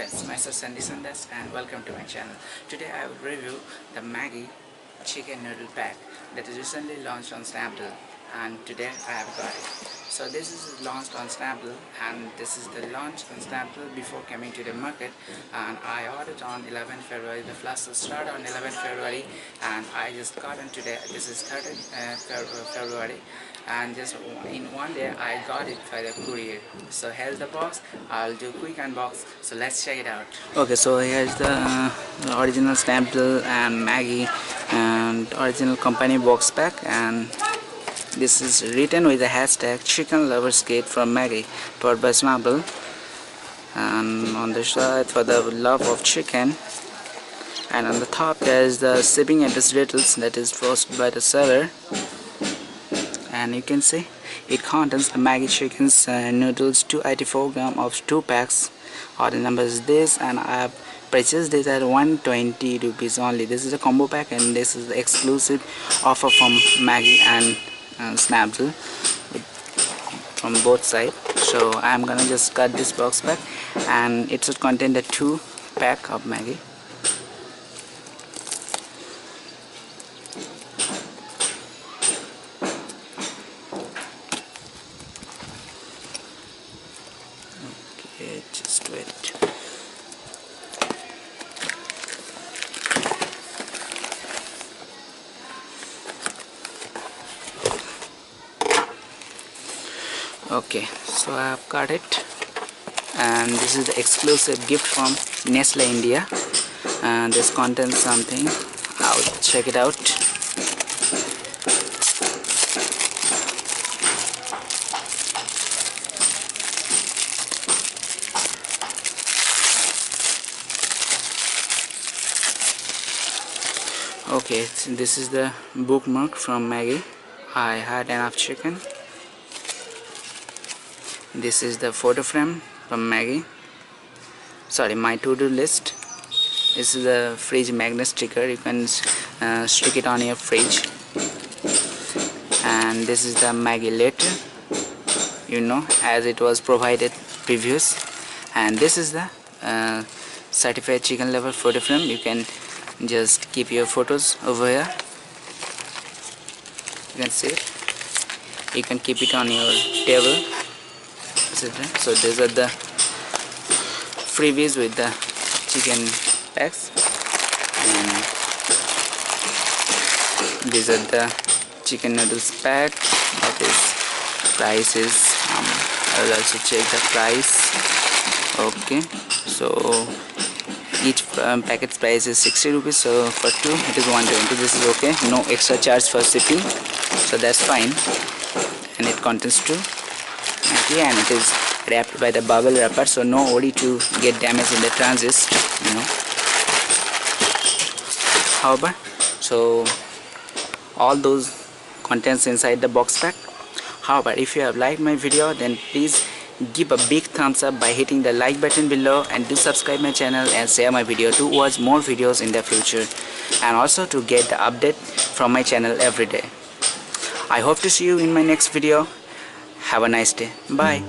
friends, myself Sandy Sandas and welcome to my channel. Today I will review the Maggi Chicken Noodle Pack that is recently launched on Snapdeal, and today I have got it. So this is launched on Snapdeal, and this is the launch on Snapdeal before coming to the market, and I ordered on 11 February. The flash will start on 11 February and I just got it today. This is 13 February, and just in one day I got it by the courier. So here's the box. I'll do quick unbox, so let's check it out. Okay, so here's the original Snapdeal and Maggi and original company box pack, and this is written with the hashtag Chicken Lovers Kit from Maggi, powered by Snapdeal, and on the side for the love of chicken, and on the top there is the shipping address details that is posted by the seller. And you can see it contains the Maggi chickens noodles 284 gram of 2 packs. Order number is this, and I have purchased this at 120 rupees only. This is a combo pack, and this is the exclusive offer from Maggi and Snapdeal from both sides. So I am gonna just cut this box pack, and it should contain the 2 pack of Maggi. Okay, just wait. Okay, so I have got it, and this is the exclusive gift from Nestle India, and this contains something. I'll check it out. Okay, so this is the bookmark from Maggi. I had enough chicken. This is the photo frame from Maggi. Sorry, my to-do list. This is the fridge magnet sticker. You can stick it on your fridge. And this is the Maggi letter, as it was provided previous. And this is the certified chicken lover photo frame. You can just keep your photos over here. You can see it. You can keep it on your table. So these are the freebies with the chicken packs, and these are the chicken noodles pack. That is price is I will also check the price. Okay, so each packet's price is 60 rupees, so for 2 it is 120. This is okay, no extra charge for shipping, so that's fine. And it contains 2, and it is wrapped by the bubble wrapper, so no worry to get damaged in the transit, However, so all those contents inside the box pack. However, if you have liked my video, then please give a big thumbs up by hitting the like button below, and do subscribe my channel and share my video to watch more videos in the future, and also to get the update from my channel every day. I hope to see you in my next video. Have a nice day. Bye.